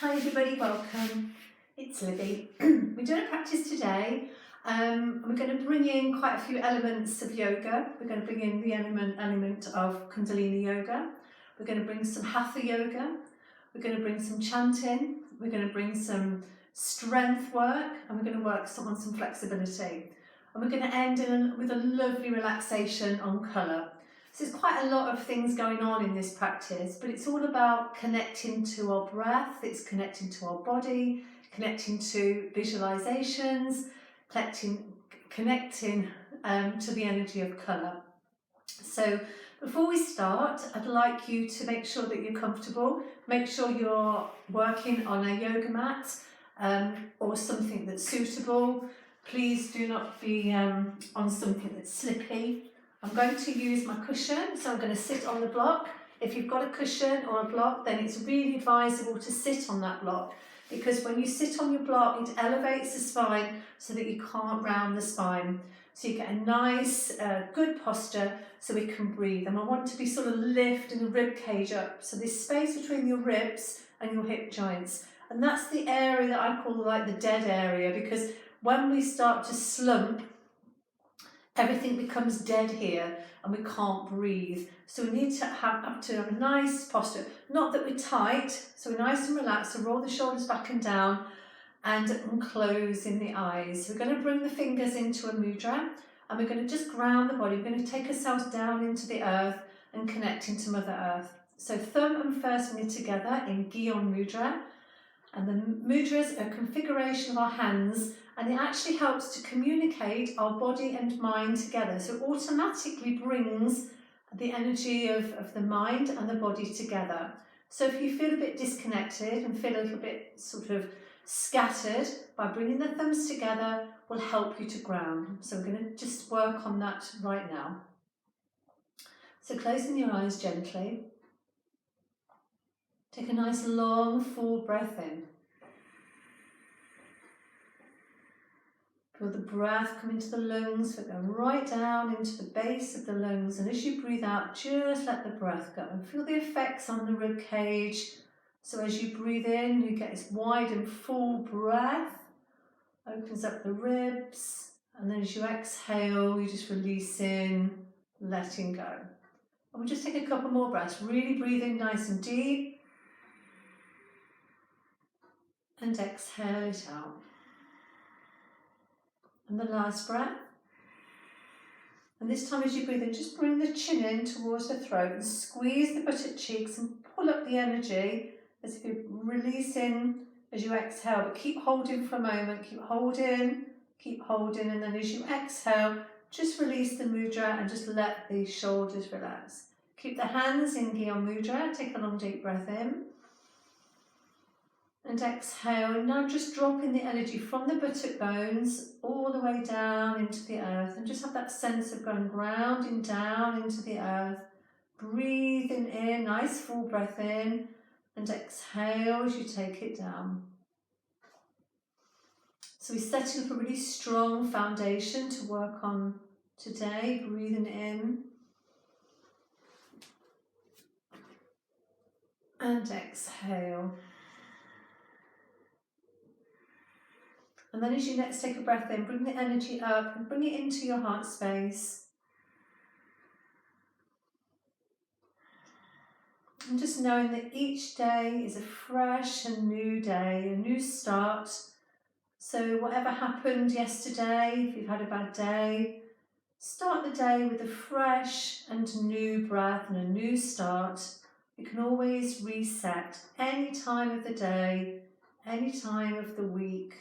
Hi everybody, welcome. It's Libby. We're doing a practice today. We're going to bring in quite a few elements of yoga. We're going to bring in the element of Kundalini yoga. We're going to bring some Hatha yoga. We're going to bring some chanting. We're going to bring some strength work, and we're going to work on some flexibility. And we're going to end with a lovely relaxation on colour. So there's quite a lot of things going on in this practice, but it's all about connecting to our breath, it's connecting to our body, connecting to visualizations, connecting to the energy of colour. So before we start, I'd like you to make sure that you're comfortable. Make sure you're working on a yoga mat or something that's suitable. Please do not be on something that's slippy. I'm going to use my cushion, so I'm going to sit on the block. If you've got a cushion or a block, then it's really advisable to sit on that block, because when you sit on your block, it elevates the spine so that you can't round the spine. So you get a nice, good posture so we can breathe. And I want to be sort of lifting the rib cage up. So this space between your ribs and your hip joints. And that's the area that I call like the dead area, because when we start to slump, everything becomes dead here and we can't breathe. So we need to have a nice posture. Not that we're tight, so we're nice and relaxed. So roll the shoulders back and down and close in the eyes. We're going to bring the fingers into a mudra and we're going to just ground the body. We're going to take ourselves down into the earth and connect into Mother Earth. So thumb and first finger together in Gyan Mudra. And the mudra is a configuration of our hands, and it actually helps to communicate our body and mind together. So it automatically brings the energy of the mind and the body together. So if you feel a bit disconnected and feel a little bit sort of scattered, by bringing the thumbs together will help you to ground. So we're going to just work on that right now. So closing your eyes gently. Take a nice long full breath in. Feel the breath come into the lungs, so go right down into the base of the lungs, and as you breathe out, just let the breath go and feel the effects on the rib cage. So as you breathe in, you get this wide and full breath, opens up the ribs, and then as you exhale, you just release in, letting go. And we'll just take a couple more breaths, really breathe in nice and deep, and exhale it out. And the last breath. And this time as you breathe in, just bring the chin in towards the throat and squeeze the buttock cheeks and pull up the energy as if you're releasing as you exhale. But keep holding for a moment, keep holding, and then as you exhale, just release the mudra and just let the shoulders relax. Keep the hands in Gyan Mudra, take a long deep breath in. And exhale, and now just dropping the energy from the buttock bones all the way down into the earth, and just have that sense of going grounding down into the earth. Breathing in, nice full breath in, and exhale as you take it down. So we're setting up a really strong foundation to work on today. Breathing in and exhale. And then as you next take a breath in, bring the energy up and bring it into your heart space. And just knowing that each day is a fresh and new day, a new start. So whatever happened yesterday, if you've had a bad day, start the day with a fresh and new breath and a new start. You can always reset any time of the day, any time of the week.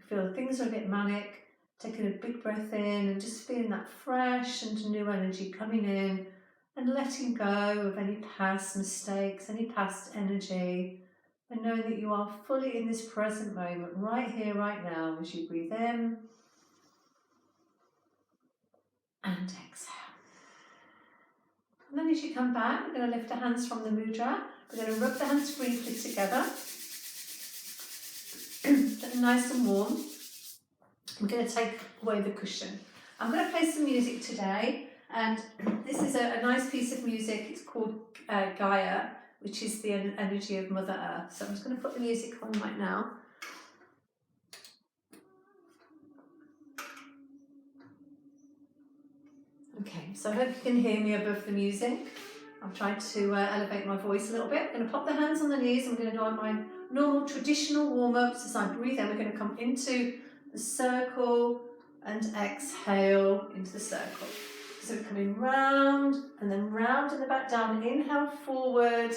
Feel things are a bit manic, taking a big breath in and just feeling that fresh and new energy coming in and letting go of any past mistakes, any past energy, and knowing that you are fully in this present moment, right here, right now, as you breathe in and exhale. And then as you come back, we're going to lift the hands from the mudra. We're going to rub the hands briefly together. Get them nice and warm. We're going to take away the cushion. I'm going to play some music today, and this is a nice piece of music. It's called Gaia, which is the energy of Mother Earth. So I'm just going to put the music on right now. Okay, so I hope you can hear me above the music. I've tried to elevate my voice a little bit. I'm going to pop the hands on the knees. I'm going to do my normal traditional warm-ups. As I breathe in, we're going to come into the circle and exhale into the circle. So we're coming round and then round and back down. Inhale forward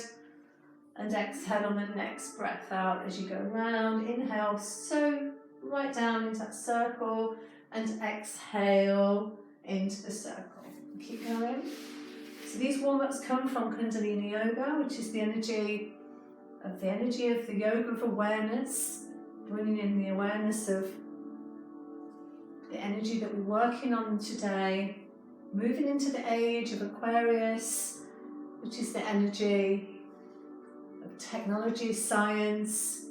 and exhale on the next breath out as you go round. Inhale, so right down into that circle, and exhale into the circle. Keep going. So these warm-ups come from Kundalini Yoga, which is the energy of the yoga of awareness, bringing in the awareness of the energy that we're working on today, moving into the age of Aquarius, which is the energy of technology, science,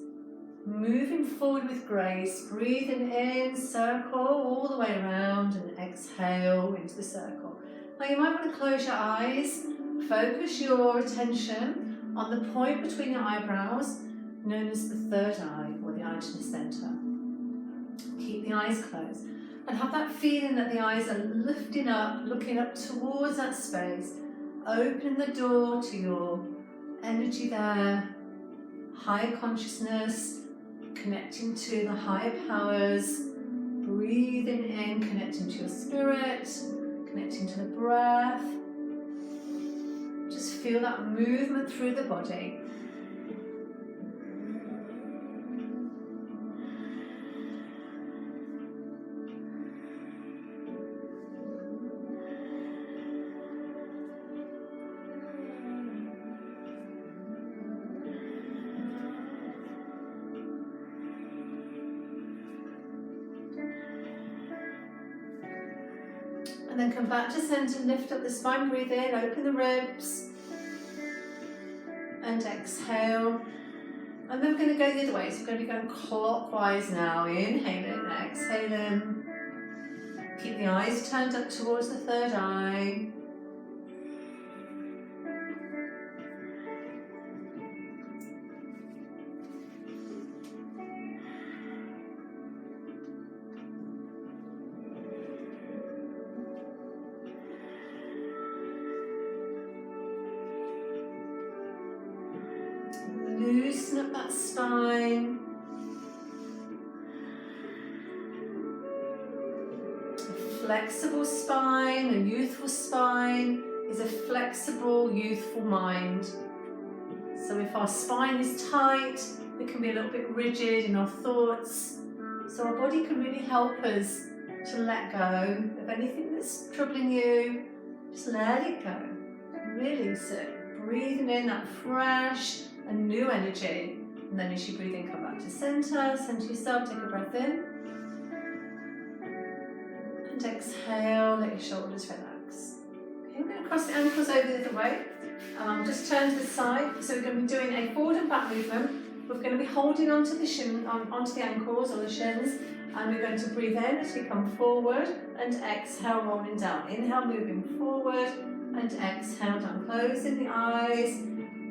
moving forward with grace, breathing in, circle all the way around, and exhale into the circle. Now you might want to close your eyes, focus your attention on the point between your eyebrows, known as the third eye, or the eye to the centre. Keep the eyes closed, and have that feeling that the eyes are lifting up, looking up towards that space. Open the door to your energy there, higher consciousness, connecting to the higher powers, breathing in, connecting to your spirit, connecting to the breath. Just feel that movement through the body. And then come back to centre, lift up the spine, breathe in, open the ribs, and exhale. And then we're going to go the other way, so we're going to be going clockwise now, inhaling, exhaling. Keep the eyes turned up towards the third eye. Loosen up that spine. A flexible spine, a youthful spine, is a flexible, youthful mind. So if our spine is tight, we can be a little bit rigid in our thoughts. So our body can really help us to let go of anything that's troubling you. Just let it go. Release it. Breathing in that fresh and new energy. And then as you breathe in, come back to centre. Centre yourself, take a breath in. And exhale, let your shoulders relax. Okay, we're going to cross the ankles over the other way. Just turn to the side. So we're going to be doing a forward and back movement. We're going to be holding onto the shin, onto the ankles or the shins. And we're going to breathe in as we come forward and exhale, rolling down. Inhale, moving forward and exhale down, closing the eyes.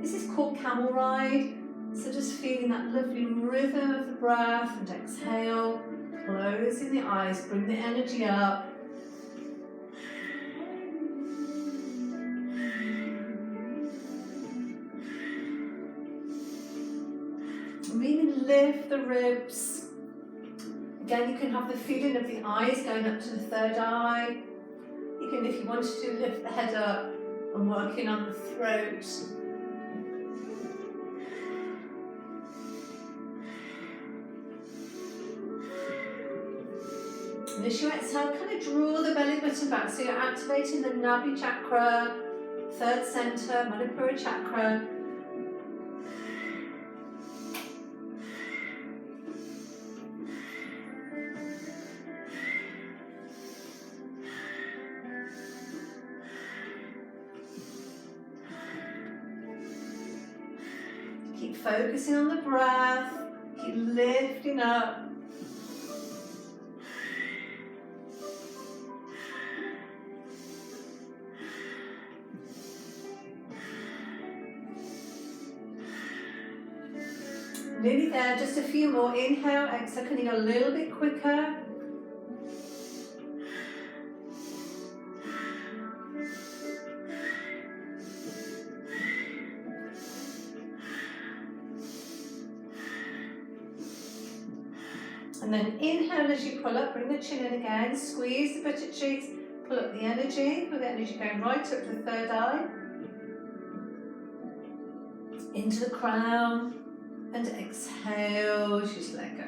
This is called camel ride. So just feeling that lovely rhythm of the breath and exhale, closing the eyes, bring the energy up. Really lift the ribs. Again, you can have the feeling of the eyes going up to the third eye. You can, if you wanted to, lift the head up and working on the throat. And as you exhale, kind of draw the belly button back. So you're activating the Nabi chakra, third center, Manipura chakra. Keep focusing on the breath, keep lifting up. Nearly there, just a few more. Inhale, exhale, can you go a little bit quicker? And then inhale as you pull up, bring the chin in again, squeeze the buttock cheeks, pull up the energy going right up to the third eye, into the crown, and exhale, just let go.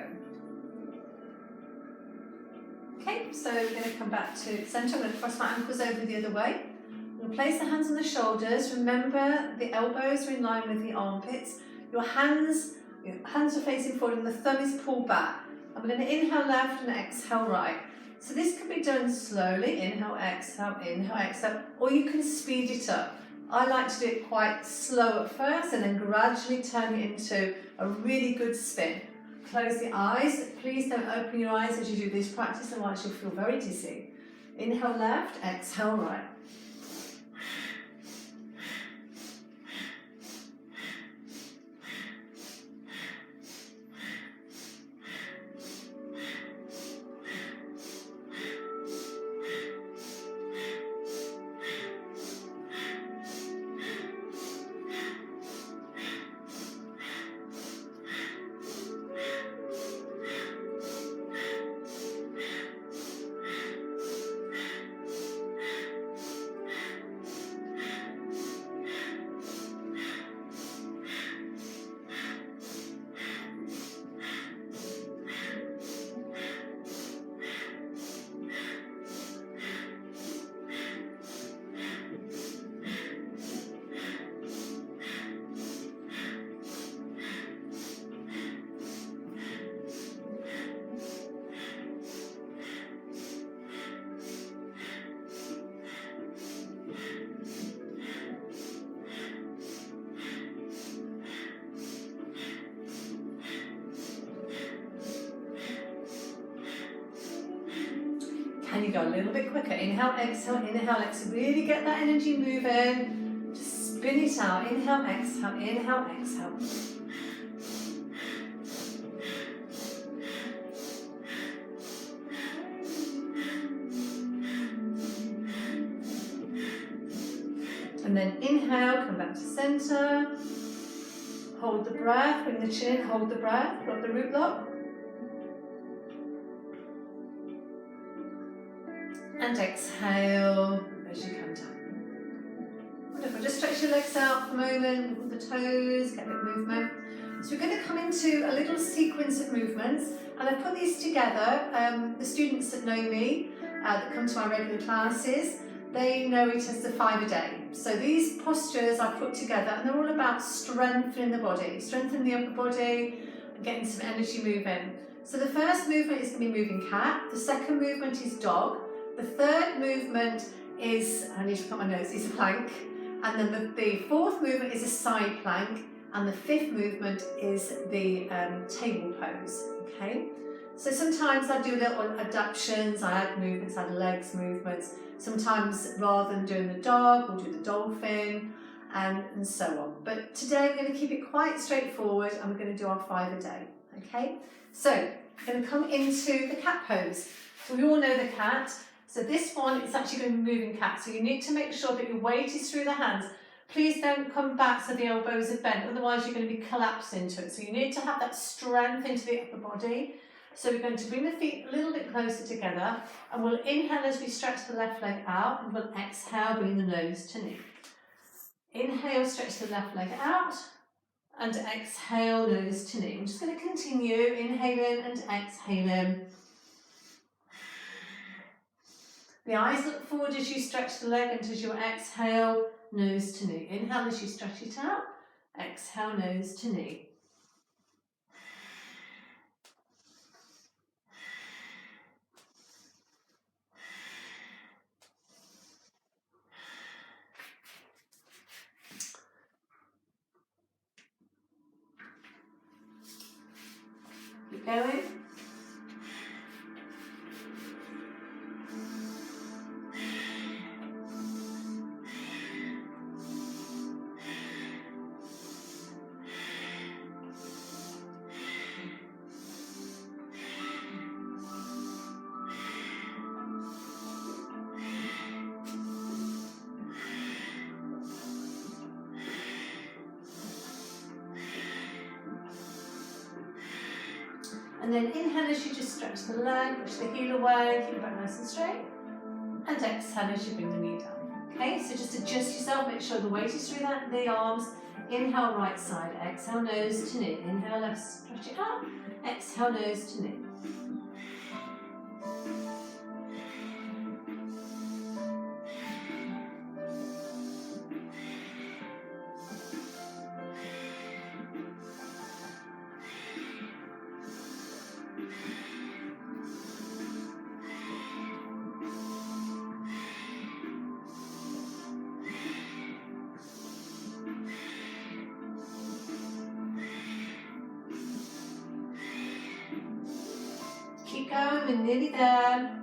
Okay, so we're going to come back to centre. I'm going to cross my ankles over the other way. I'm going to place the hands on the shoulders. Remember, the elbows are in line with the armpits. Your hands are facing forward and the thumb is pulled back. I'm going to inhale left and exhale right. So this can be done slowly. Inhale, exhale, or you can speed it up. I like to do it quite slow at first and then gradually turn it into a really good spin. Close the eyes. Please don't open your eyes as you do this practice, otherwise you'll feel very dizzy. Inhale left, exhale right. Can you go a little bit quicker? Inhale, exhale, really get that energy moving. Just spin it out. Inhale, exhale. And then inhale, come back to center. Hold the breath, bring the chin in, hold the breath, block the root lock. And exhale as you come down. Wonderful. Just stretch your legs out for a moment, with the toes, get a bit of movement. So we're going to come into a little sequence of movements, and I've put these together. The students that know me, that come to my regular classes, they know it as the 5 a day. So these postures I've put together, and they're all about strengthening the body, strengthening the upper body, and getting some energy moving. So the first movement is going to be moving cat. The second movement is dog. The third movement is, I need to put my nose, is a plank. And then the fourth movement is a side plank. And the fifth movement is the table pose, okay? So sometimes I do little adaptations, I add movements, I add legs movements. Sometimes rather than doing the dog, we'll do the dolphin and so on. But today we're going to keep it quite straightforward and we're going to do our 5 a day, okay? So we're going to come into the cat pose. So we all know the cat. So this one is actually going to be moving cat. So you need to make sure that your weight is through the hands. Please don't come back so the elbows are bent, otherwise you're going to be collapsed into it. So you need to have that strength into the upper body. So we're going to bring the feet a little bit closer together and we'll inhale as we stretch the left leg out and we'll exhale, bring the nose to knee. Inhale, stretch the left leg out and exhale, nose to knee. I'm just going to continue inhaling and exhaling. The eyes look forward as you stretch the leg and as you exhale, nose to knee. Inhale as you stretch it out, exhale, nose to knee. Keep going. And then inhale as you just stretch the leg, push the heel away, keep it back nice and straight. And exhale as you bring the knee down. Okay, so just adjust yourself, make sure the weight is through the arms. Inhale right side, exhale nose to knee. Inhale left, stretch it out. Exhale nose to knee. Keep going, we're nearly there.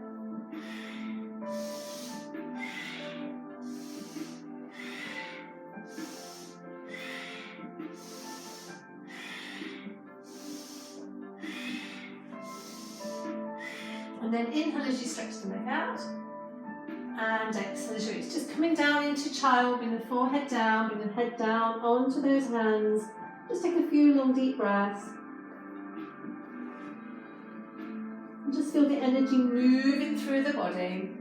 And then inhale as you stretch the leg out. And exhale as you reach. Just coming down into child, bring the forehead down, bring the head down onto those hands. Just take a few long deep breaths. And just feel the energy moving through the body.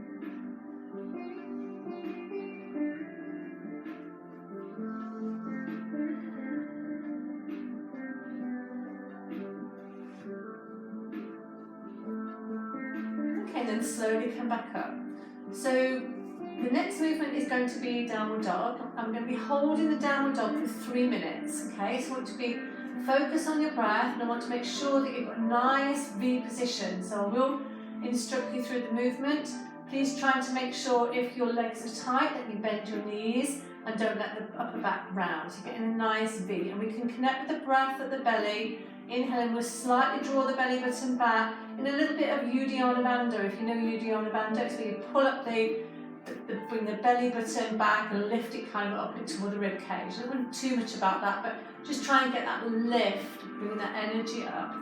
Okay, then slowly come back up. So the next movement is going to be downward dog. I'm going to be holding the downward dog for 3 minutes. Okay, so I want to be focus on your breath, and I want to make sure that you've got a nice V position. So I will instruct you through the movement. Please try to make sure if your legs are tight that you bend your knees and don't let the upper back round. So you're getting a nice V, and we can connect with the breath at the belly. Inhaling, we'll slightly draw the belly button back in a little bit of Uddiyana Bandha. If you know Uddiyana Bandha, it's where you pull up bring the belly button back and lift it kind of up into the rib cage. I don't want too much about that, but just try and get that lift, bringing that energy up.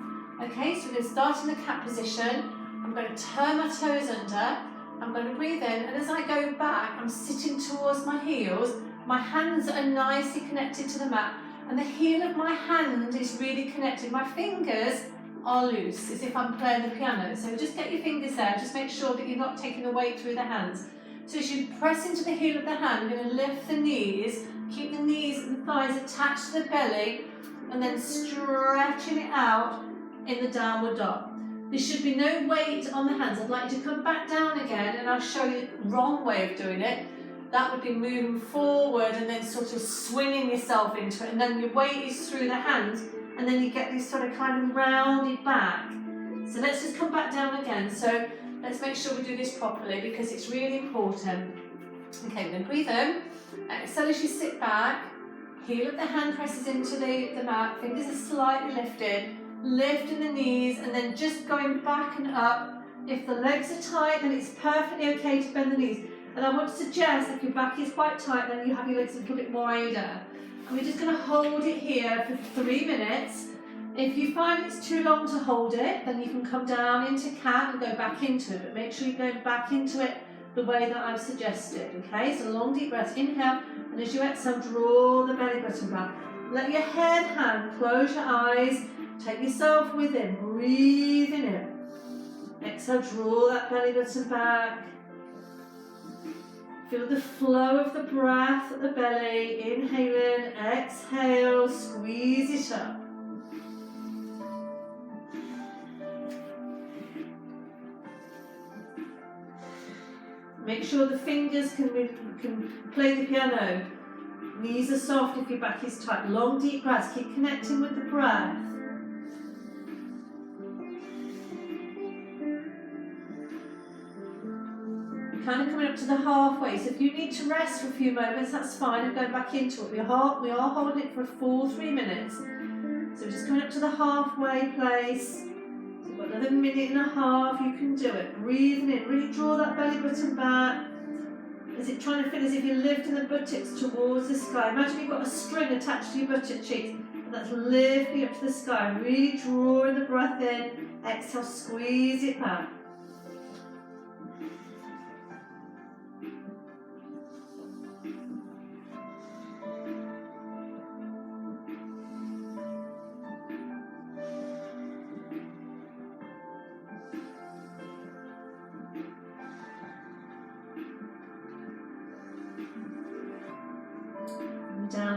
Okay, so we're going to start in the cat position. I'm going to turn my toes under. I'm going to breathe in, and as I go back, I'm sitting towards my heels. My hands are nicely connected to the mat, and the heel of my hand is really connected. My fingers are loose, as if I'm playing the piano. So just get your fingers there. Just make sure that you're not taking the weight through the hands. So as you press into the heel of the hand, you're going to lift the knees, keep the knees and thighs attached to the belly, and then stretching it out in the downward dog. There should be no weight on the hands. I'd like you to come back down again, and I'll show you the wrong way of doing it. That would be moving forward and then sort of swinging yourself into it, and then your weight is through the hands, and then you get this sort of kind of rounded back. So let's just come back down again. So let's make sure we do this properly because it's really important. Okay, we're going to breathe in. Exhale as you sit back. Heel of the hand presses into the mat. Fingers are slightly lifted. Lifting the knees and then just going back and up. If the legs are tight, then it's perfectly okay to bend the knees. And I want to suggest if your back is quite tight, then you have your legs a little bit wider. And we're just going to hold it here for 3 minutes. If you find it's too long to hold it, then you can come down into cat and go back into it. But make sure you go back into it the way that I've suggested. Okay, so long deep breaths. Inhale, and as you exhale, draw the belly button back. Let your head hang, close your eyes, take yourself within, breathing in. Exhale, draw that belly button back. Feel the flow of the breath at the belly. Inhaling, exhale, squeeze it up. Make sure the fingers can play the piano. Knees are soft if your back is tight. Long deep breaths. Keep connecting with the breath. Kind of coming up to the halfway. So if you need to rest for a few moments, that's fine. And go back into it. We are holding it for a full 3 minutes. So we're just coming up to the halfway place. Another minute and a half, you can do it. Breathing in, really draw that belly button back. Is it trying to feel as if you're lifting the buttocks towards the sky? Imagine you've got a string attached to your buttock cheeks, and that's lifting up to the sky. Really drawing the breath in. Exhale, squeeze it back.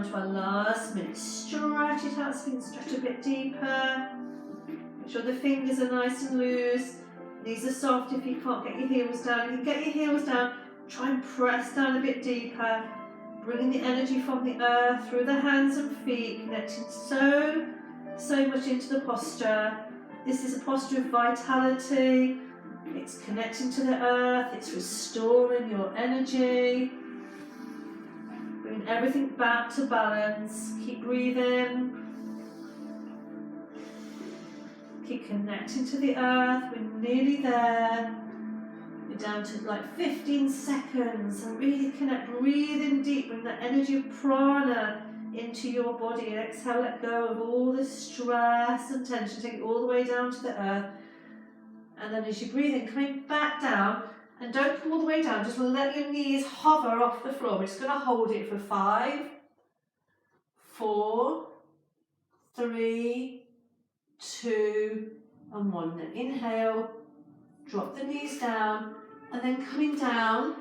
down to our last minute. Stretch it out so you can stretch a bit deeper. Make sure the fingers are nice and loose. Knees are soft if you can't get your heels down. You can get your heels down, try and press down a bit deeper. Bringing the energy from the earth through the hands and feet, connecting so much into the posture. This is a posture of vitality. It's connecting to the earth, it's restoring your energy. Bring everything back to balance. Keep breathing. Keep connecting to the earth. We're nearly there. We're down to like 15 seconds. And really connect. Breathe in deep. Bring the energy of prana into your body. And exhale, let go of all the stress and tension. Take it all the way down to the earth. And then as you breathe in, coming back down. And don't come all the way down. Just let your knees hover off the floor. We're just going to hold it for 5, 4, 3, 2 and 1. Then inhale, drop the knees down, and then coming down,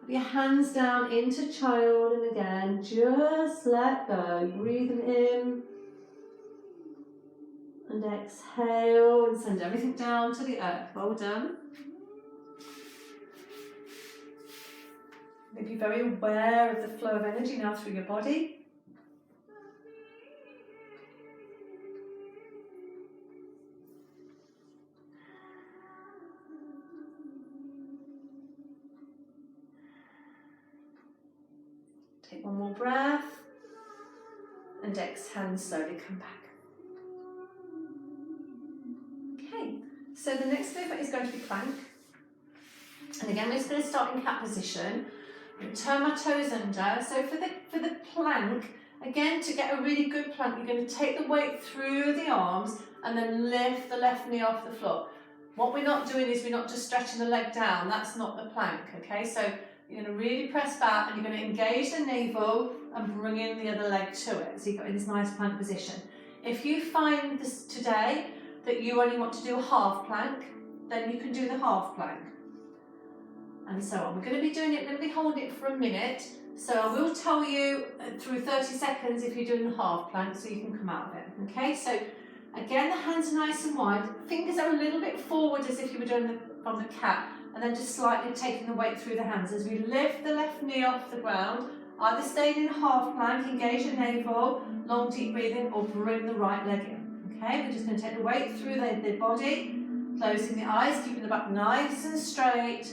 put your hands down into child, and again, just let go. Breathing in and exhale, and send everything down to the earth. Well done. Be very aware of the flow of energy now through your body. Take one more breath and exhale and slowly come back. Okay, so the next movement is going to be plank. And again, we're just going to start in cat position. I'm going to turn my toes under. So for the plank, again, to get a really good plank, you're going to take the weight through the arms and then lift the left knee off the floor. What we're not doing is we're not just stretching the leg down. That's not the plank, okay? So you're going to really press back and you're going to engage the navel and bring in the other leg to it. So you've got in this nice plank position. If you find this today that you only want to do a half plank, then you can do the half plank. And so on. We're going to be doing it, we're going to be holding it for a minute. So I will tell you through 30 seconds if you're doing the half plank so you can come out of it. Okay, so again, the hands are nice and wide. Fingers are a little bit forward as if you were doing from the cat. And then just slightly taking the weight through the hands as we lift the left knee off the ground. Either staying in half plank, engage the navel, long deep breathing, or bring the right leg in. Okay, we're just going to take the weight through the body, closing the eyes, keeping the back nice and straight.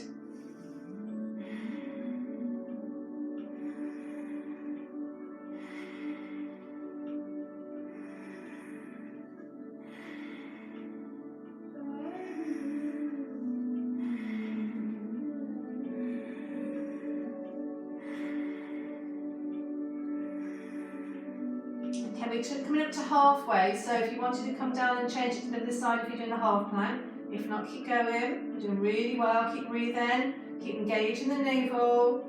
We're coming up to halfway, so if you wanted to come down and change it to the other side if you're doing a half plank, if not, keep going. You're doing really well, keep breathing, keep engaging the navel.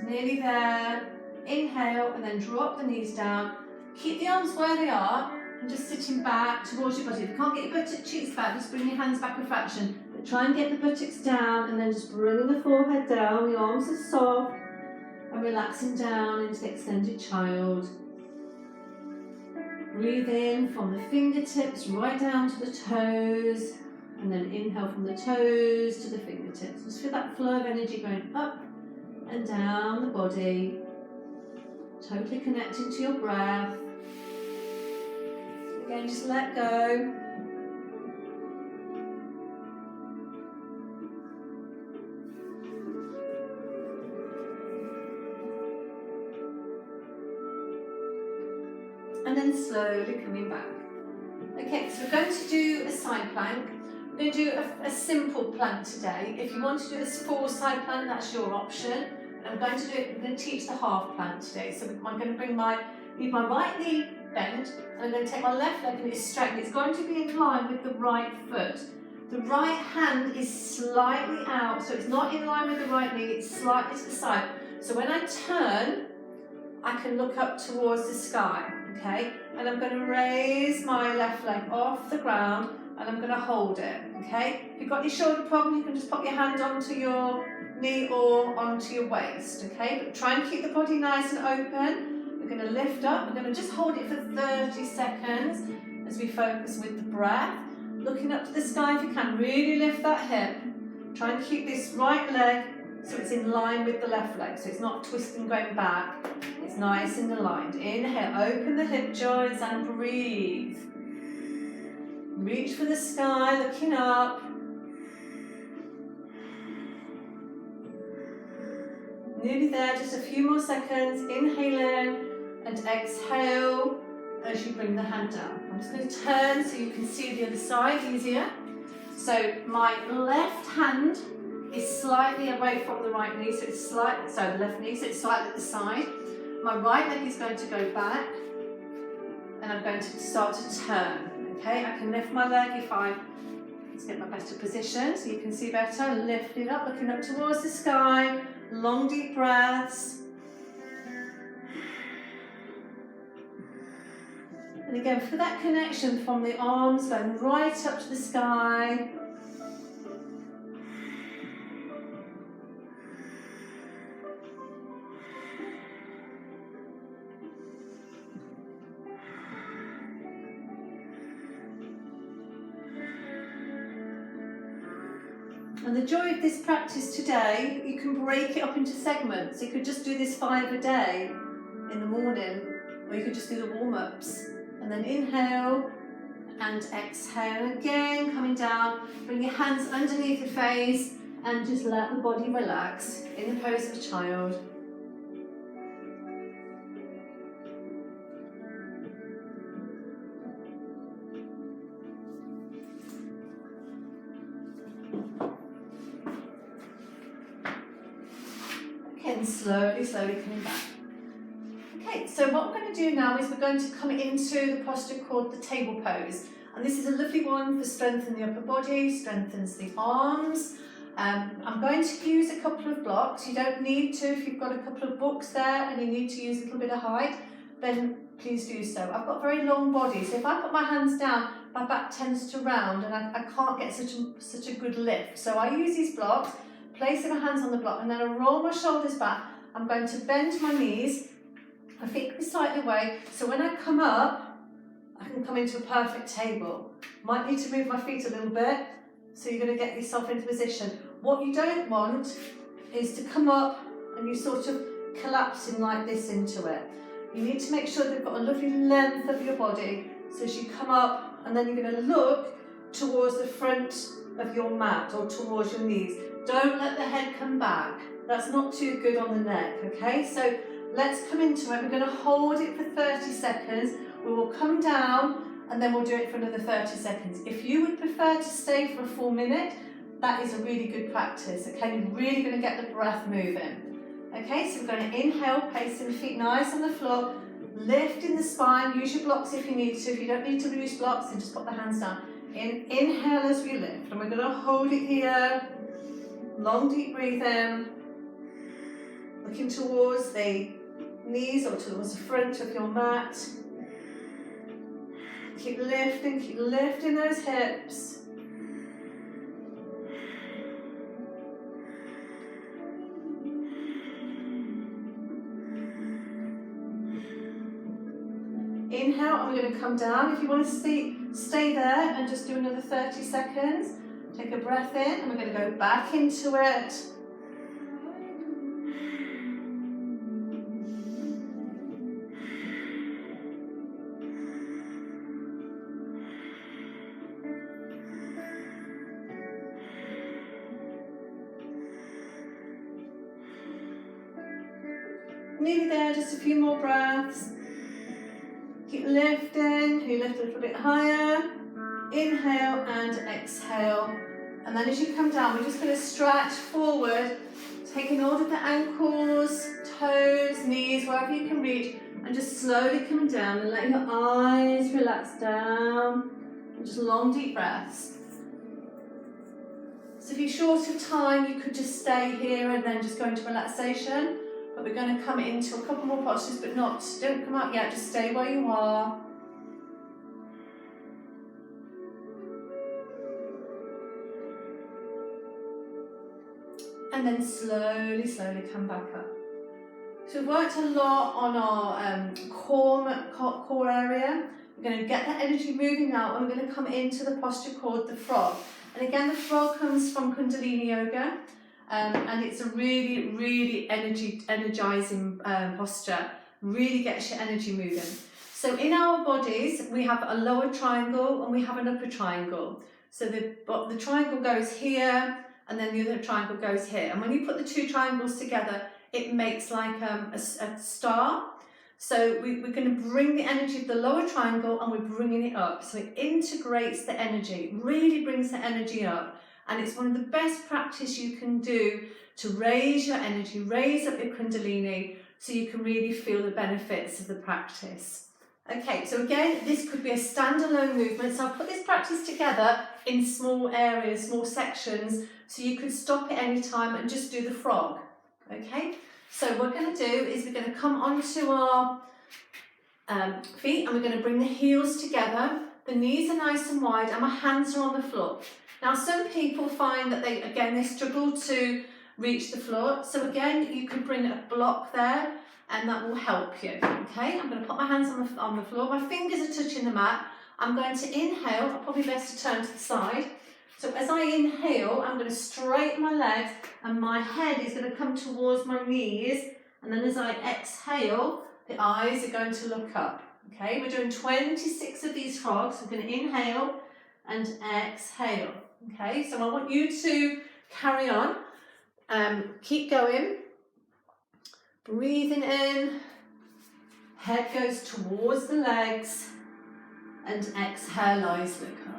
Nearly there. Inhale and then drop the knees down. Keep the arms where they are. And just sitting back towards your body. If you can't get your buttock cheeks back, just bring your hands back a fraction. But try and get the buttocks down and then just bringing the forehead down. The arms are soft and relaxing down into the extended child. Breathe in from the fingertips right down to the toes. And then inhale from the toes to the fingertips. Just feel that flow of energy going up and down the body. Totally connecting to your breath. Again, just let go. And then slowly coming back. Okay, so we're going to do a side plank. We're going to do a simple plank today. If you want to do this full side plank, that's your option. I'm going to teach the half plank today. So I'm going to leave my right knee bent, and I'm going to take my left leg and it's straight. It's going to be in line with the right foot. The right hand is slightly out, so it's not in line with the right knee, it's slightly to the side. So when I turn, I can look up towards the sky. okay? And I'm going to raise my left leg off the ground and I'm going to hold it, okay? If you've got any shoulder problem, you can just pop your hand onto your knee or onto your waist, okay? But try and keep the body nice and open. We're going to lift up. We're going to just hold it for 30 seconds as we focus with the breath. Looking up to the sky if you can. Really lift that hip. Try and keep this right leg so it's in line with the left leg, so it's not twisting going back. It's nice and aligned. Inhale, open the hip joints and breathe. Reach for the sky, looking up. Nearly there, just a few more seconds. Inhale in and exhale as you bring the hand down. I'm just going to turn so you can see the other side easier. So my left hand is slightly away from the right knee, so it's slightly, sorry, the left knee, so it's slightly at the side. My right leg is going to go back and I'm going to start to turn, okay? I can lift my leg let's get my better position so you can see better. Lift it up, looking up towards the sky. Long deep breaths. And again, for that connection from the arms going right up to the sky. And the joy of this practice today, you can break it up into segments. You could just do this 5 a day in the morning, or you could just do the warm-ups. And then inhale and exhale. Again, coming down, bring your hands underneath your face and just let the body relax in the pose of a child. And slowly coming back. Okay, so what we're going to do now is we're going to come into the posture called the table pose. And this is a lovely one for strengthening the upper body, strengthens the arms. I'm going to use a couple of blocks. You don't need to. If you've got a couple of books there and you need to use a little bit of height, then please do so. I've got a very long body, so if I put my hands down, my back tends to round and I can't get such a good lift. So I use these blocks. Placing my hands on the block and then I roll my shoulders back. I'm going to bend my knees, my feet can be slightly away, so when I come up, I can come into a perfect table. Might need to move my feet a little bit, so you're going to get yourself into position. What you don't want is to come up and you sort of collapsing like this into it. You need to make sure that you've got a lovely length of your body, so as you come up and then you're going to look towards the front of your mat or towards your knees. Don't let the head come back. That's not too good on the neck, okay? So let's come into it. We're going to hold it for 30 seconds. We will come down and then we'll do it for another 30 seconds. If you would prefer to stay for a full minute, that is a really good practice, okay? You're really going to get the breath moving. Okay, so we're going to inhale, placing the feet nice on the floor, lifting the spine. Use your blocks if you need to. If you don't need to use blocks, then just put the hands down. Inhale as we lift, and we're going to hold it here. Long deep breath in, looking towards the knees or towards the front of your mat. Keep lifting those hips. Inhale, and we're going to come down. If you want to stay there and just do another 30 seconds. Take a breath in, and we're going to go back into it. Nearly there, just a few more breaths. Keep lifting, you lift a little bit higher. Inhale and exhale. And then as you come down, we're just going to stretch forward, taking hold of the ankles, toes, knees, wherever you can reach, and just slowly coming down and letting your eyes relax down. And just long, deep breaths. So if you're short of time, you could just stay here and then just go into relaxation. but we're going to come into a couple more postures, but don't come up yet, just stay where you are. And then slowly, slowly come back up. So we've worked a lot on our core area. We're going to get that energy moving now, and we're going to come into the posture called the frog. And again, the frog comes from Kundalini Yoga, and it's a really, really energizing posture. Really gets your energy moving. So in our bodies, we have a lower triangle and we have an upper triangle. So the triangle goes here, and then the other triangle goes here. And when you put the two triangles together, it makes like a star. So we're going to bring the energy of the lower triangle and we're bringing it up. So it integrates the energy, really brings the energy up. And it's one of the best practice you can do to raise your energy, raise up your Kundalini, so you can really feel the benefits of the practice. Okay, so again, this could be a standalone movement. So I'll put this practice together in small areas, small sections, so you could stop at any time and just do the frog. Okay, so what we're going to do is we're going to come onto our feet, and we're going to bring the heels together. The knees are nice and wide, and my hands are on the floor. Now, some people find that they struggle to reach the floor. So again, you can bring a block there, and that will help you. Okay, I'm going to put my hands on the floor. My fingers are touching the mat. I'm going to inhale. Probably best to turn to the side. So as I inhale, I'm going to straighten my legs, and my head is going to come towards my knees. And then as I exhale, the eyes are going to look up. Okay, we're doing 26 of these frogs. I'm going to inhale and exhale. Okay, so I want you to carry on. Keep going. Breathing in. Head goes towards the legs. And exhale, eyes look up.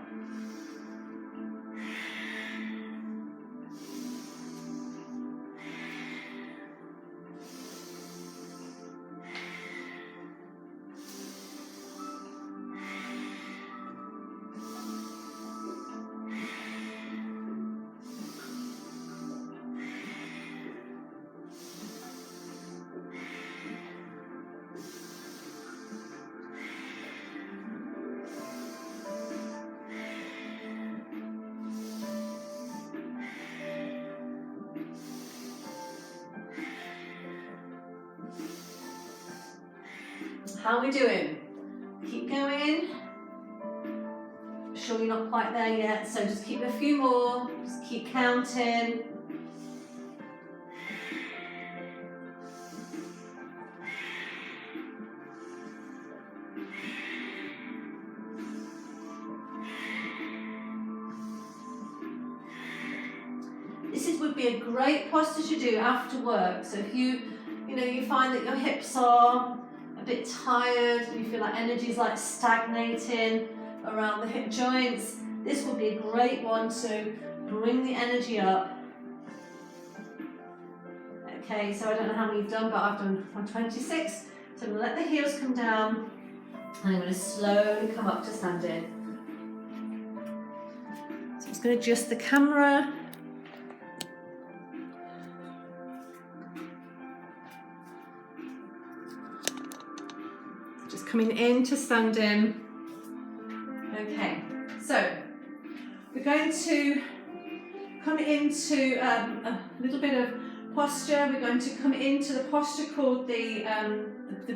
How are we doing? Keep going. Sure you're not quite there yet, so just keep a few more. Just keep counting. This would be a great posture to do after work. So if you find that your hips are a bit tired, and you feel like energy is like stagnating around the hip joints, this would be a great one to bring the energy up. Okay, so I don't know how many you've done, but I've done 26. So I'm going to let the heels come down, and I'm going to slowly come up to standing. So I'm just going to adjust the camera. Coming into standing. Okay, so we're going to come into a little bit of posture. We're going to come into the posture called the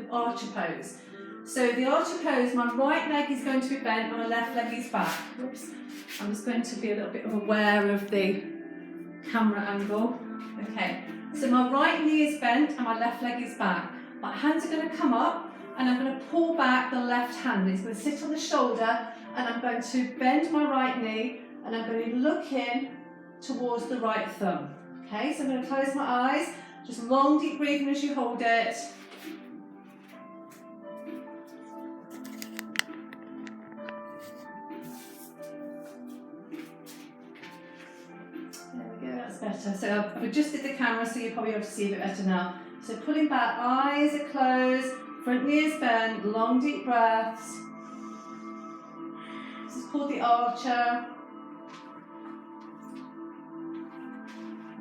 archer pose. So the archer pose, my right leg is going to be bent and my left leg is back. Oops. I'm just going to be a little bit aware of the camera angle. Okay, so my right knee is bent and my left leg is back. My hands are going to come up, and I'm going to pull back the left hand. It's going to sit on the shoulder, and I'm going to bend my right knee, and I'm going to look in towards the right thumb. Okay, so I'm going to close my eyes, just long deep breathing as you hold it. There we go, that's better. So I've adjusted the camera so you'll probably be able to see a bit better now. So pulling back, eyes are closed. Front knee is bent, long deep breaths. This is called the archer.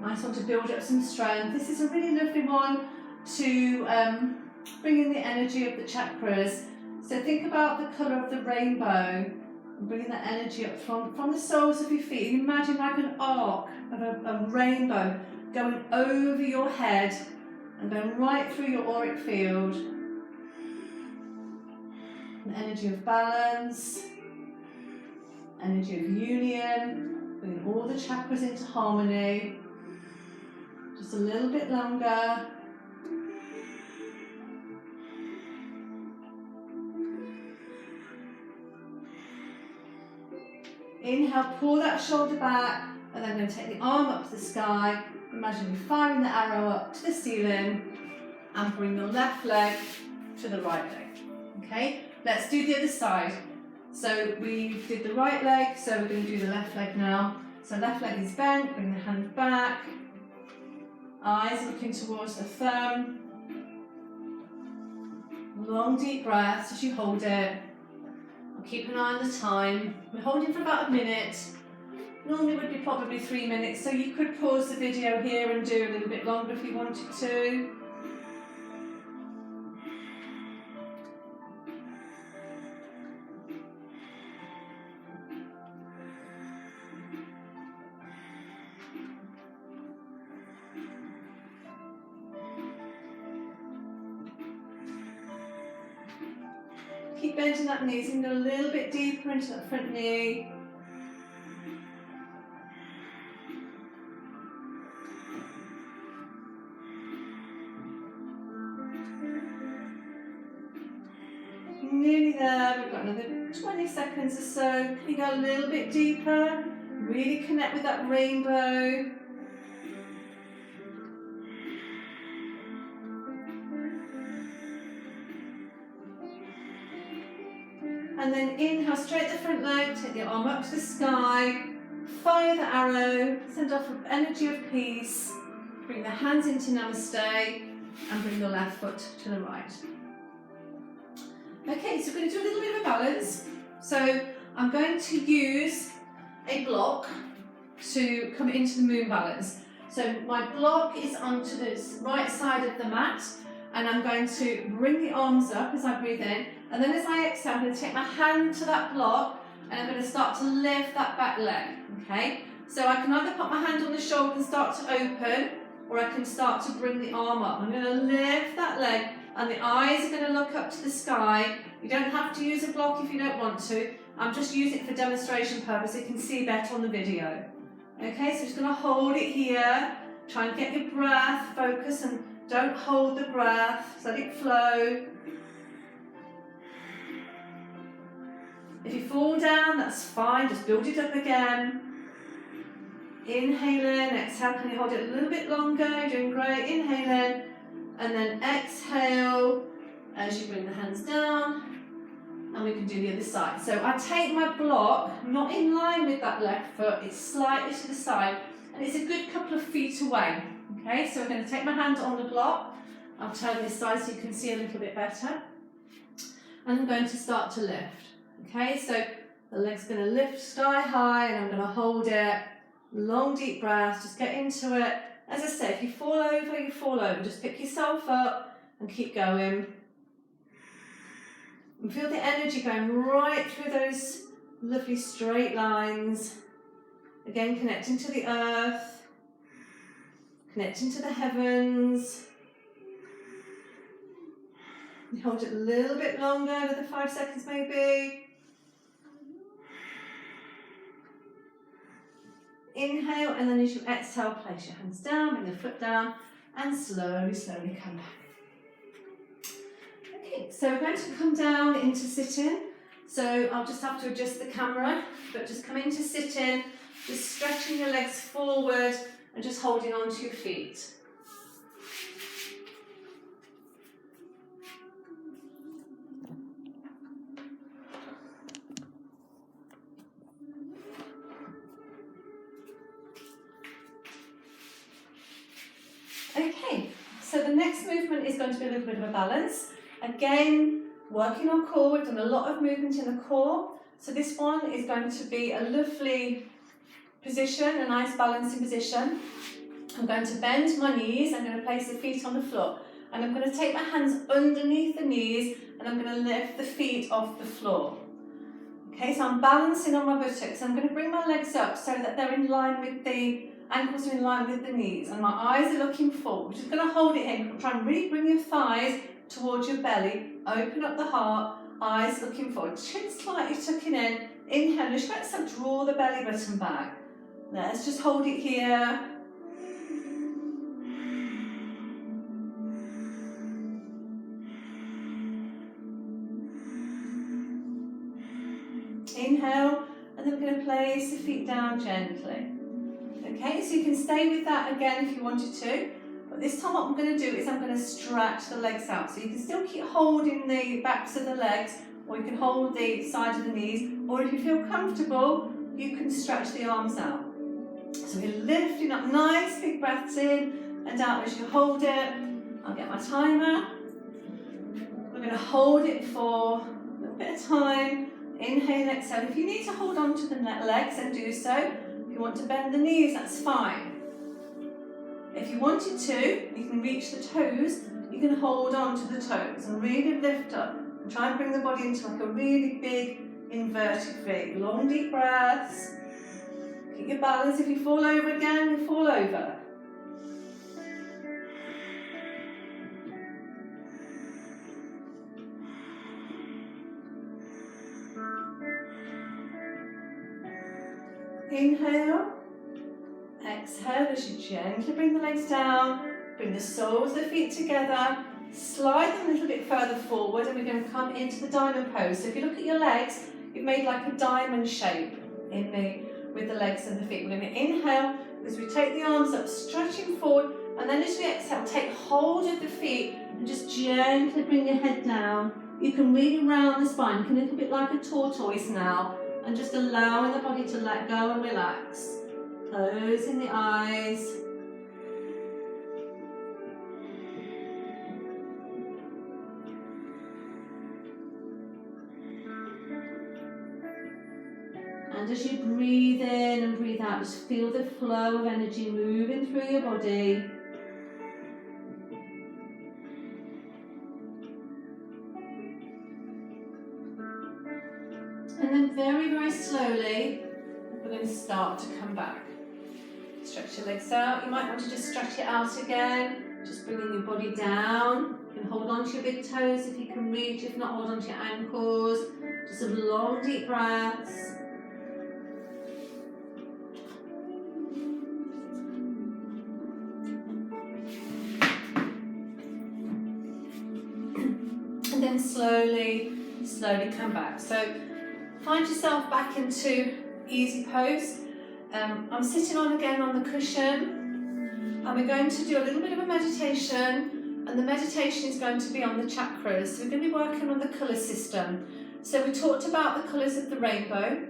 Nice one to build up some strength. This is a really lovely one to bring in the energy of the chakras. So think about the colour of the rainbow and bringing that energy up from the soles of your feet. And imagine like an arc of a rainbow going over your head and going right through your auric field. An energy of balance, energy of union, bringing all the chakras into harmony. Just a little bit longer. Inhale, pull that shoulder back, and then I'm going to take the arm up to the sky. Imagine you're firing the arrow up to the ceiling, and bring the left leg to the right leg. Okay, let's do the other side. So we did the right leg, so we're going to do the left leg now. So left leg is bent, bring the hand back, eyes looking towards the thumb. Long deep breaths as you hold it. Keep an eye on the time. We're holding for about a minute. Normally would be probably 3 minutes, so you could pause the video here and do a little bit longer if you wanted to. Keep bending that knee, so a little bit deeper into that front knee. Nearly there, we've got another 20 seconds or so. Can you go a little bit deeper? Really connect with that rainbow. And then inhale, straight the front leg, take the arm up to the sky, fire the arrow, send off an energy of peace, bring the hands into namaste, and bring the left foot to the right. Okay, so we're going to do a little bit of a balance. So I'm going to use a block to come into the moon balance. So my block is onto the right side of the mat, and I'm going to bring the arms up as I breathe in, and then as I exhale, I'm going to take my hand to that block, and I'm going to start to lift that back leg, okay? So I can either put my hand on the shoulder and start to open, or I can start to bring the arm up. I'm going to lift that leg, and the eyes are going to look up to the sky. You don't have to use a block if you don't want to. I'm just using it for demonstration purpose so you can see better on the video. Okay, so just going to hold it here. Try and get your breath, focus, and don't hold the breath, let it flow. If you fall down, that's fine, just build it up again. Inhale in, exhale, can you hold it a little bit longer? You're doing great. Inhale in, and then exhale as you bring the hands down, and we can do the other side. So I take my block, not in line with that left foot, it's slightly to the side, and it's a good couple of feet away. Okay, so we're going to take my hand on the block. I'll turn this side so you can see a little bit better. And I'm going to start to lift. Okay, so the leg's going to lift sky high, and I'm going to hold it. Long deep breaths, just get into it. As I say, if you fall over, you fall over. Just pick yourself up and keep going. And feel the energy going right through those lovely straight lines. Again, connecting to the earth, connecting to the heavens. You hold it a little bit longer, another 5 seconds maybe. Inhale, and then as you exhale, place your hands down, bring the foot down, and slowly, slowly come back. Okay, so we're going to come down into sit-in. So I'll just have to adjust the camera, but just come into sit-in, just stretching your legs forward and just holding on to your feet. Okay, so the next movement is going to be a little bit of a balance. Again, working on core, we've done a lot of movement in the core. So this one is going to be a lovely position, a nice balancing position. I'm going to bend my knees, I'm going to place the feet on the floor. And I'm going to take my hands underneath the knees and I'm going to lift the feet off the floor. Okay, so I'm balancing on my buttocks. I'm going to bring my legs up so that they're in line with the ankles are in line with the knees and my eyes are looking forward. We're just going to hold it here. Try and really bring your thighs towards your belly. Open up the heart, eyes looking forward. Chin slightly tucking in. Inhale, just let yourself draw the belly button back. Let's just hold it here. Inhale, and then we're going to place the feet down gently. Okay, so you can stay with that again if you wanted to, but this time what I'm going to do is I'm going to stretch the legs out. So you can still keep holding the backs of the legs, or you can hold the side of the knees, or if you feel comfortable, you can stretch the arms out. So we're lifting up, nice big breaths in and out as you hold it. I'll get my timer. We're going to hold it for a little bit of time. Inhale, exhale. If you need to hold on to the legs, then do so. If you want to bend the knees, that's fine. If you wanted to, you can reach the toes. You can hold on to the toes and really lift up and try and bring the body into like a really big inverted V. Long deep breaths. Keep your balance. If you fall over again, you fall over. Inhale, exhale as you gently bring the legs down, bring the soles of the feet together, slide them a little bit further forward and we're going to come into the diamond pose. So if you look at your legs, you've made like a diamond shape with the legs and the feet. We're going to inhale as we take the arms up, stretching forward, and then as we exhale, take hold of the feet and just gently bring your head down. You can really round the spine, you can look a bit like a tortoise now. And just allowing the body to let go and relax. Closing the eyes. And as you breathe in and breathe out, just feel the flow of energy moving through your body. And then very, very slowly, we're going to start to come back. Stretch your legs out. You might want to just stretch it out again. Just bringing your body down. You can hold on to your big toes if you can reach. If not, hold on to your ankles. Just some long, deep breaths. And then slowly come back. So find yourself back into easy pose. I'm sitting again on the cushion and we're going to do a little bit of a meditation, and the meditation is going to be on the chakras. So we're going to be working on the colour system. So we talked about the colours of the rainbow,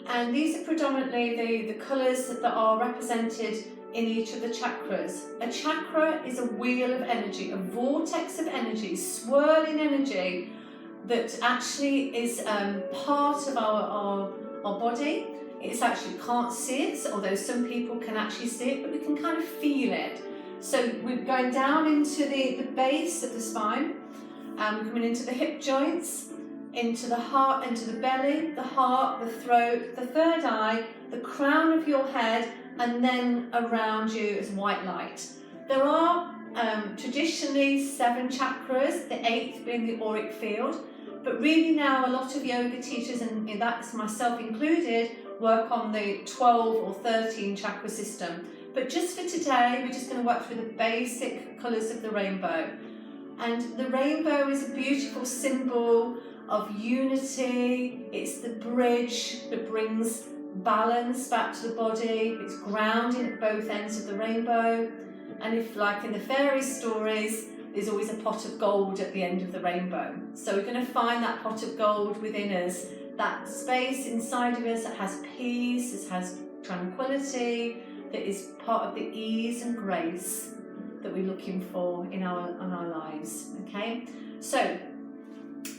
and these are predominantly the colours that are represented in each of the chakras. A chakra is a wheel of energy, a vortex of energy, swirling energy that actually is part of our body. It's actually, can't see it, although some people can actually see it, but we can kind of feel it. So we're going down into the base of the spine, and we're coming into the hip joints, into the heart, into the belly, the heart, the throat, the third eye, the crown of your head, and then around you is white light. There are traditionally 7 chakras, the 8th being the auric field, but really now a lot of yoga teachers, and that's myself included, work on the 12 or 13 chakra system. But just for today, we're just going to work through the basic colours of the rainbow. And the rainbow is a beautiful symbol of unity. It's the bridge that brings balance back to the body. It's grounding at both ends of the rainbow. And if, like in the fairy stories, there's always a pot of gold at the end of the rainbow. So we're going to find that pot of gold within us, that space inside of us that has peace, that has tranquility, that is part of the ease and grace that we're looking for in our lives. Okay, so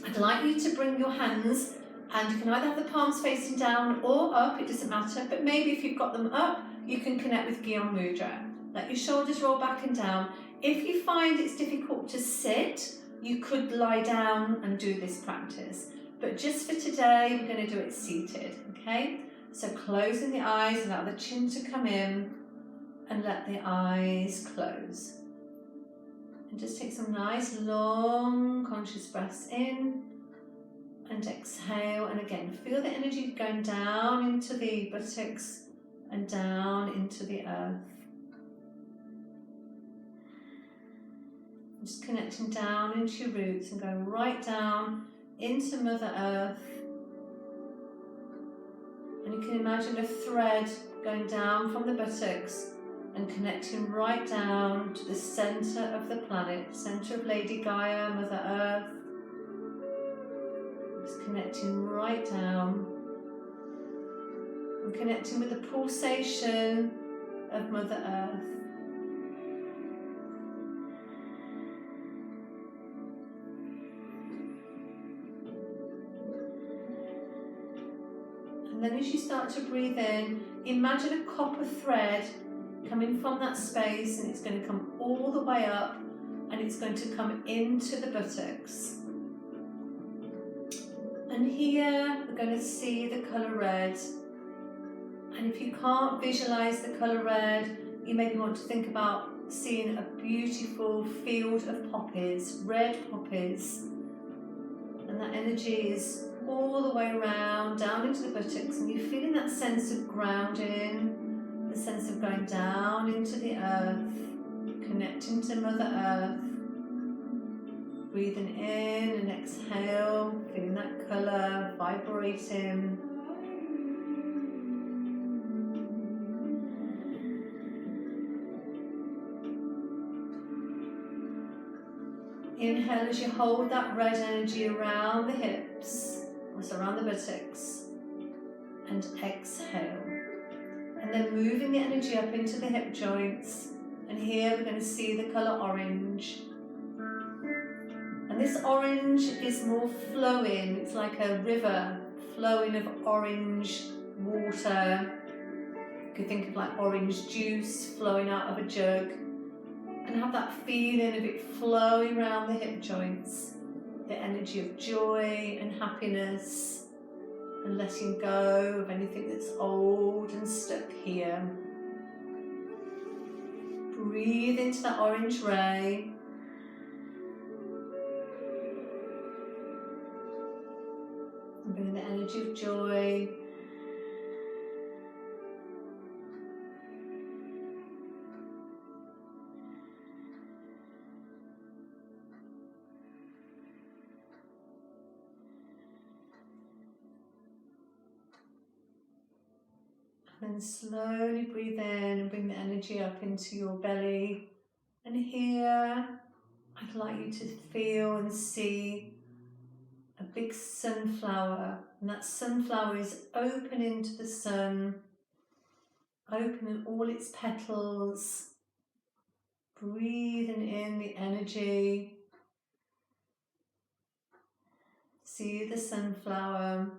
I'd like you to bring your hands, and you can either have the palms facing down or up, it doesn't matter, but maybe if you've got them up, you can connect with Gyan Mudra. Let your shoulders roll back and down. If you find it's difficult to sit, you could lie down and do this practice. But just for today, we're going to do it seated, okay? So closing the eyes, allow the chin to come in and let the eyes close. And just take some nice long conscious breaths in and exhale. And again, feel the energy going down into the buttocks and down into the earth. Just connecting down into your roots and going right down into Mother Earth. And you can imagine a thread going down from the buttocks and connecting right down to the centre of the planet, centre of Lady Gaia, Mother Earth. Just connecting right down and connecting with the pulsation of Mother Earth. And then as you start to breathe in, imagine a copper thread coming from that space, and it's going to come all the way up and it's going to come into the buttocks. And here we're going to see the colour red. And if you can't visualise the colour red, you maybe want to think about seeing a beautiful field of poppies, red poppies. And that energy is all the way around, down into the buttocks, and you're feeling that sense of grounding, the sense of going down into the earth, connecting to Mother Earth, breathing in and exhale, feeling that colour vibrating. Inhale as you hold that red energy around the hips, also around the buttocks, and exhale. And then moving the energy up into the hip joints, and here we're going to see the colour orange. And this orange is more flowing, it's like a river flowing of orange water. You could think of like orange juice flowing out of a jug. And have that feeling of it flowing around the hip joints, the energy of joy and happiness, and letting go of anything that's old and stuck here. Breathe into that orange ray. And bring the energy of joy. And slowly breathe in and bring the energy up into your belly. And here, I'd like you to feel and see a big sunflower. And that sunflower is open into the sun, opening all its petals, breathing in the energy. See the sunflower.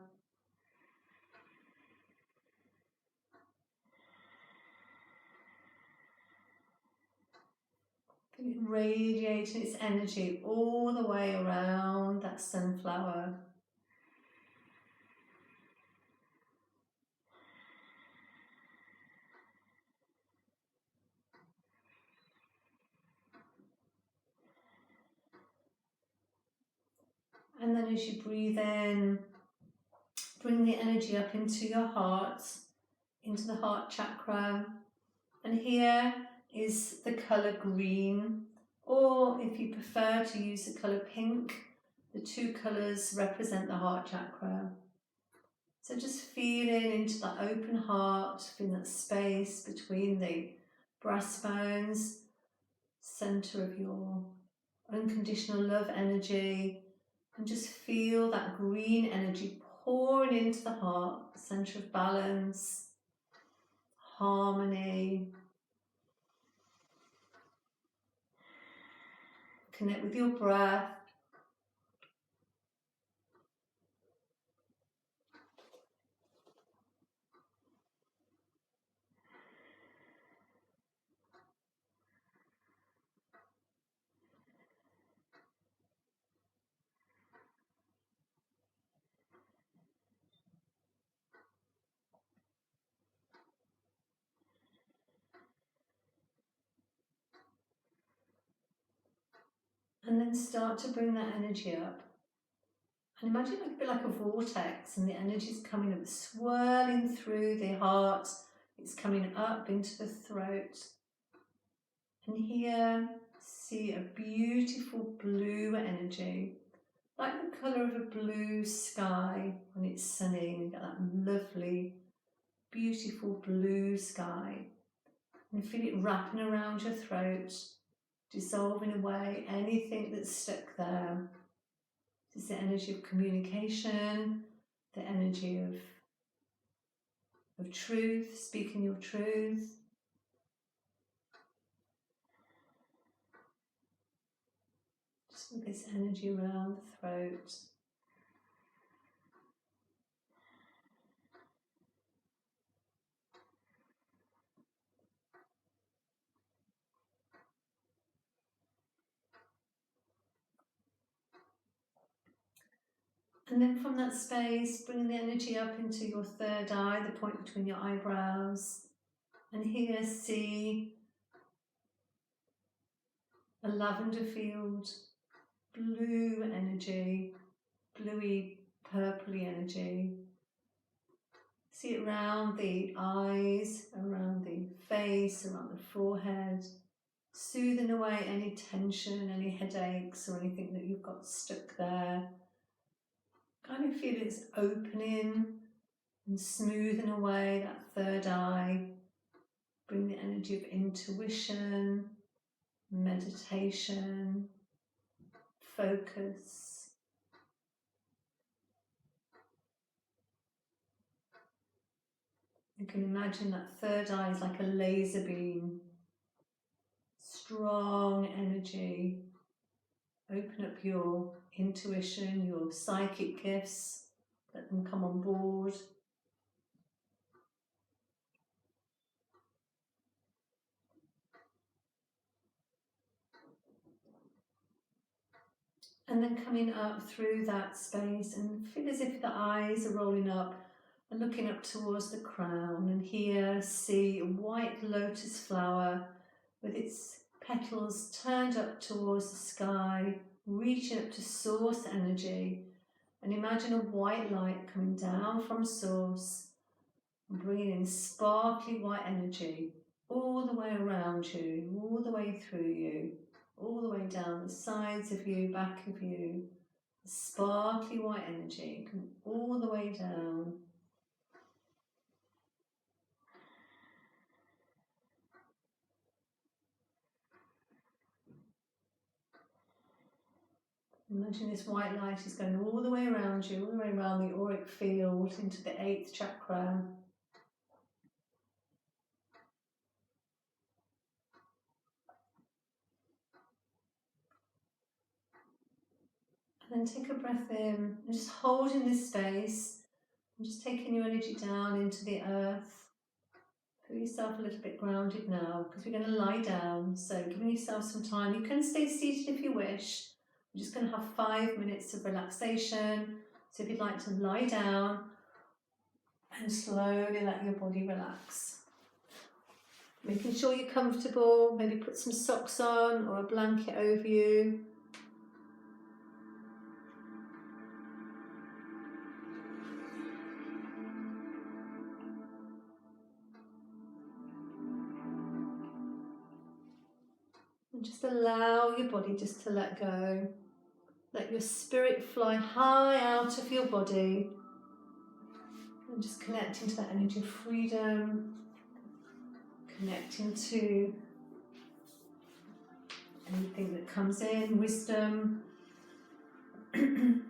Radiating its energy all the way around that sunflower. And then as you breathe in, bring the energy up into your heart, into the heart chakra. And here is the colour green, or if you prefer to use the colour pink, the two colours represent the heart chakra. So just feeling into that open heart, feeling that space between the breastbones, centre of your unconditional love energy, and just feel that green energy pouring into the heart, centre of balance, harmony. Connect with your breath. And then start to bring that energy up. And imagine it a bit like a vortex, and the energy is coming up, swirling through the heart. It's coming up into the throat. And here, see a beautiful blue energy, like the colour of a blue sky when it's sunny. You get that lovely, beautiful blue sky. And feel it wrapping around your throat, dissolving away anything that's stuck there. This is the energy of communication, the energy of truth, speaking your truth. Just with this energy around the throat. And then from that space, bring the energy up into your third eye, the point between your eyebrows. And here, see a lavender field, blue energy, bluey, purpley energy. See it around the eyes, around the face, around the forehead, soothing away any tension, any headaches or anything that you've got stuck there. Kind of feel it's opening and smoothing away that third eye. Bring the energy of intuition, meditation, focus. You can imagine that third eye is like a laser beam. Strong energy. Open up your intuition, your psychic gifts. Let them come on board. And then coming up through that space, and feel as if the eyes are rolling up and looking up towards the crown. And here see a white lotus flower with its petals turned up towards the sky, reaching up to source energy. And imagine a white light coming down from source, bringing in sparkly white energy all the way around you, all the way through you, all the way down the sides of you, back of you. Sparkly white energy coming all the way down. Imagine this white light is going all the way around you, all the way around the auric field into the 8th chakra. And then take a breath in and just hold in this space and just taking your energy down into the earth. Feel yourself a little bit grounded now because we're going to lie down. So giving yourself some time. You can stay seated if you wish. We're just going to have 5 minutes of relaxation. So if you'd like to lie down and slowly let your body relax. Making sure you're comfortable, maybe put some socks on or a blanket over you. And just allow your body just to let go. Let your spirit fly high out of your body. And just connecting to that energy of freedom. Connecting to anything that comes in, wisdom. You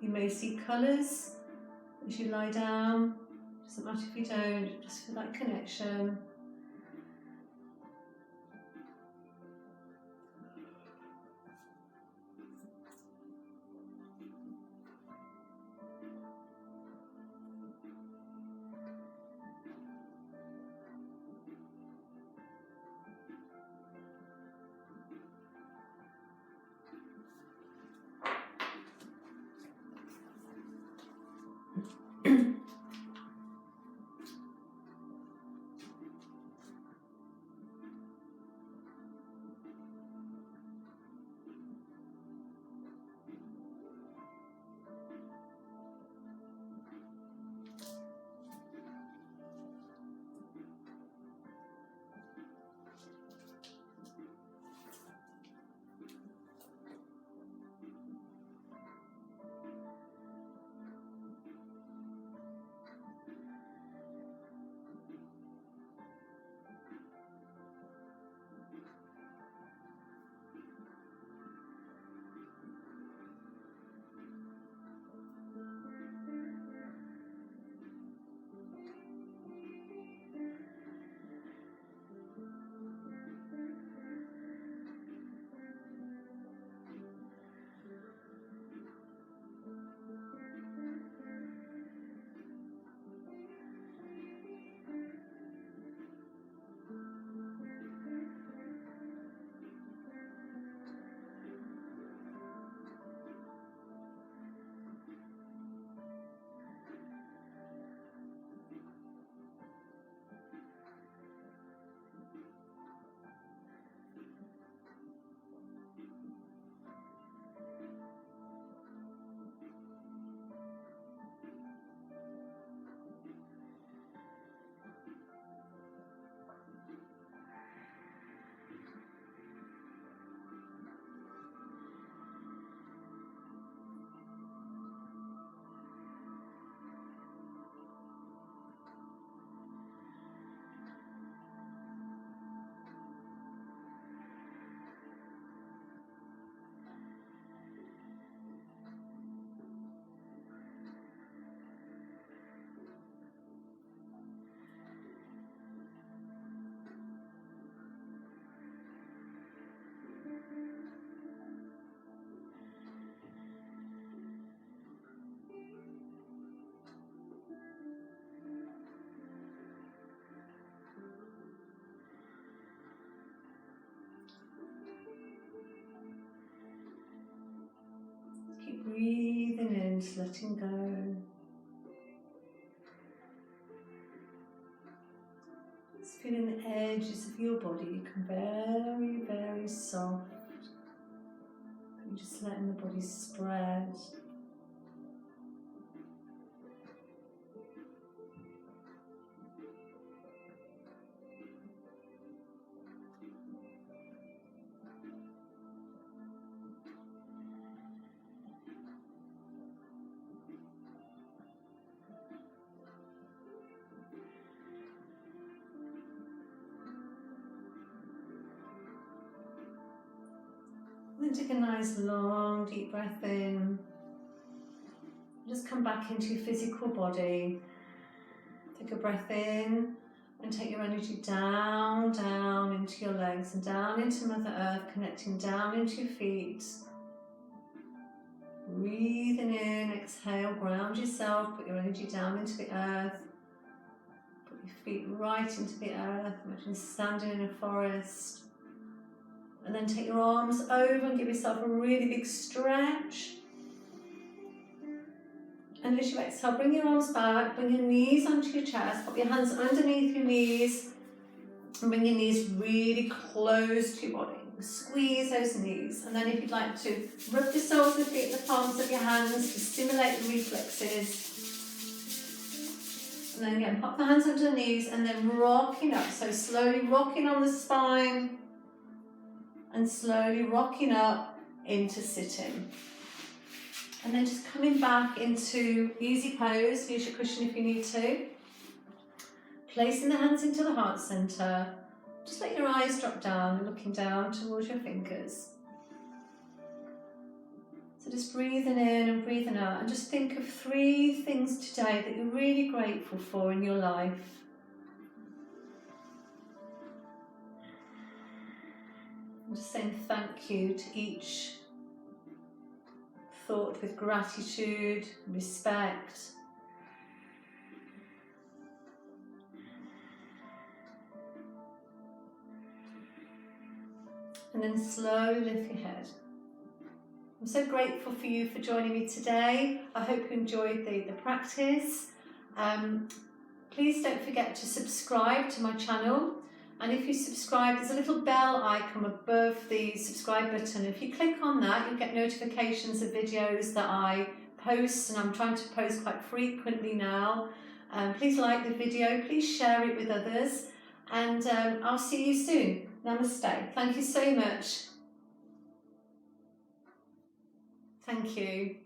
may see colours as you lie down. Doesn't matter if you don't, just for that connection. letting go. Just feeling the edges of your body become very, very soft. And just letting the body spread. Then take a nice long deep breath in. Just come back into your physical body. Take a breath in and take your energy down, down into your legs and down into Mother Earth, connecting down into your feet. Breathing in, exhale, ground yourself, put your energy down into the earth. Put your feet right into the earth, imagine standing in a forest. And then take your arms over and give yourself a really big stretch. And as you exhale, bring your arms back, bring your knees onto your chest, put your hands underneath your knees, and bring your knees really close to your body. Squeeze those knees. And then if you'd like to, rub the soles of the feet in the palms of your hands to stimulate the reflexes. And then again, pop the hands under the knees and then rocking up. So slowly rocking on the spine and slowly rocking up into sitting. And then just coming back into easy pose, use your cushion if you need to. Placing the hands into the heart center. Just let your eyes drop down and looking down towards your fingers. So just breathing in and breathing out, and just think of 3 things today that you're really grateful for in your life. And just saying thank you to each thought with gratitude, respect. And then slowly lift your head. I'm so grateful for you for joining me today. I hope you enjoyed the practice. Please don't forget to subscribe to my channel. And if you subscribe, there's a little bell icon above the subscribe button. If you click on that, you'll get notifications of videos that I post, and I'm trying to post quite frequently now. Please like the video, please share it with others, and I'll see you soon. Namaste. Thank you so much. Thank you.